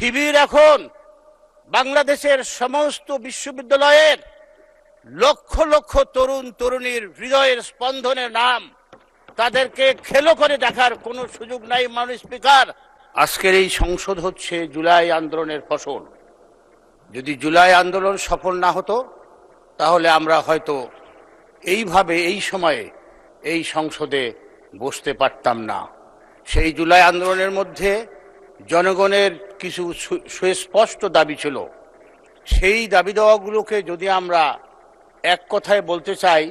শিবির এখন বাংলাদেশের সমস্ত বিশ্ববিদ্যালয়ের লক্ষ লক্ষ তরুণ তরুণীর হৃদয়ের স্পন্দনের নাম। তাদেরকে খেলো করে দেখার কোনো সুযোগ নাই। মাননীয় স্পিকার, আজকের এই সংসদ হচ্ছে জুলাই আন্দোলনের ফসল। যদি জুলাই আন্দোলন সফল না হতো তাহলে আমরা হয়তো এইভাবে এই সময়ে এই সংসদে বসতে পারতাম না। সেই জুলাই আন্দোলনের মধ্যে জনগণের কিছু সুস্পষ্ট দাবি ছিল। সেই দাবি দেওয়াগুলোকে যদি আমরা এক কথায় বলতে চাই,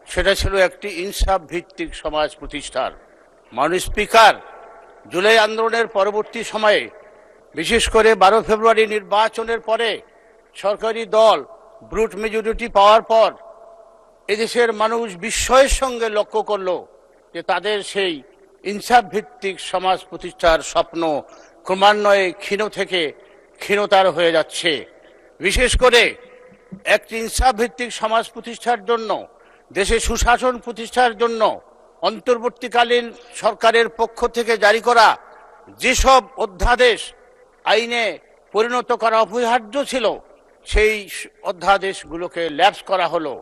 সেটা ছিল একটি ইনসাফ ভিত্তিক সমাজ প্রতিষ্ঠার। মাননীয় স্পিকার, জুলাই আন্দোলনের পরবর্তী সময়ে বিশেষ করে 12 ফেব্রুয়ারি নির্বাচনের পরে সরকারি দল ব্রুট মেজরিটি পাওয়ার পর এদেশের মানুষ বিস্ময়ের সঙ্গে লক্ষ্য করল যে তাদের সেই ইনসাফ ভিত্তিক সমাজ প্রতিষ্ঠার স্বপ্ন ক্রমান্বয়ে ক্ষীণ থেকে ক্ষীণতার হয়ে যাচ্ছে। বিশেষ করে একটি ইনসাফ ভিত্তিক সমাজ প্রতিষ্ঠার জন্য, দেশে সুশাসন প্রতিষ্ঠার জন্য অন্তর্বর্তীকালীন সরকারের পক্ষ থেকে জারি করা যেসব অধ্যাদেশ আইনে পরিণত করা অপরিহার্য ছিল, সেই অধ্যাদেশগুলোকে ল্যাপস করা হলো,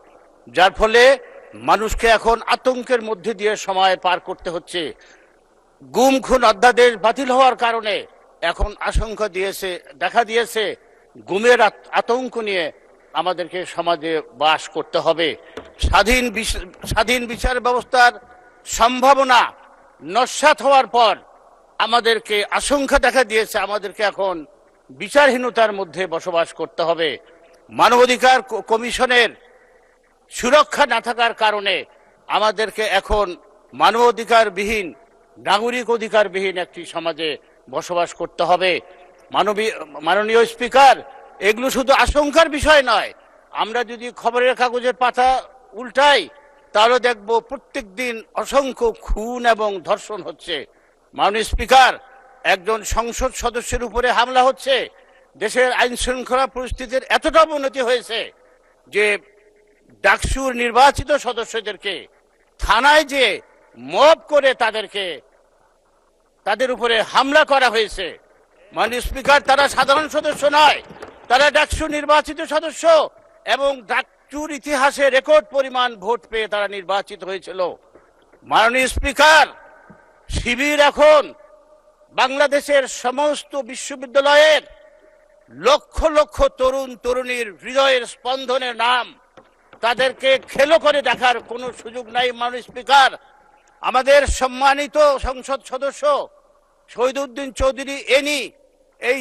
যার ফলে মানুষকে এখন আতঙ্কের মধ্যে দিয়ে সময় পার করতে হচ্ছে। গুম খুন অধ্যাদেশ বাতিল হওয়ার কারণে এখন আশঙ্কা দেখা দিয়েছে গুমের আতঙ্ক নিয়ে আমাদেরকে সমাজে বাস করতে হবে। স্বাধীন বিচার ব্যবস্থার সম্ভাবনা নস্যাৎ হওয়ার পর আমাদেরকে আশঙ্কা দেখা দিয়েছে আমাদেরকে এখন বিচারহীনতার মধ্যে বসবাস করতে হবে। মানবাধিকার কমিশনের সুরক্ষা না থাকার কারণে আমাদেরকে এখন মানবাধিকারবিহীন, নাগরিক অধিকারবিহীন একটি সমাজে বসবাস করতে হবে। মাননীয় স্পিকার, এগুলো শুধু আশঙ্কার বিষয় নয়। আমরা যদি খবরের কাগজের পাতা উল্টাই তাহলে দেখব প্রত্যেক দিন অসংখ্য খুন এবং ধর্ষণ হচ্ছে। মাননীয় স্পিকার, একজন সংসদ সদস্যের উপরে হামলা হচ্ছে। দেশের আইন শৃঙ্খলা পরিস্থিতির এতটা অবনতি হয়েছে যে ডাকসুর নির্বাচিত সদস্যদেরকে থানায় যে মব করে তাদের উপরে হামলা করা হয়েছে। মাননীয় স্পিকার, তারা সাধারণ সদস্য নয়, তারা ডাকসু নির্বাচিত সদস্য এবং ডাকসুর ইতিহাসে রেকর্ড পরিমাণ ভোট পেয়ে তারা নির্বাচিত হয়েছিল। মাননীয় স্পিকার, শিবির এখন বাংলাদেশের সমস্ত বিশ্ববিদ্যালয়ের লক্ষ লক্ষ তরুণ তরুণীর হৃদয়ের স্পন্দনের নাম। তাদেরকে খেলো করে দেখার কোনো সুযোগ নাই। মাননীয় স্পিকার, আমাদের সম্মানিত সংসদ সদস্য শহীদ উদ্দিন চৌধুরী এনি এই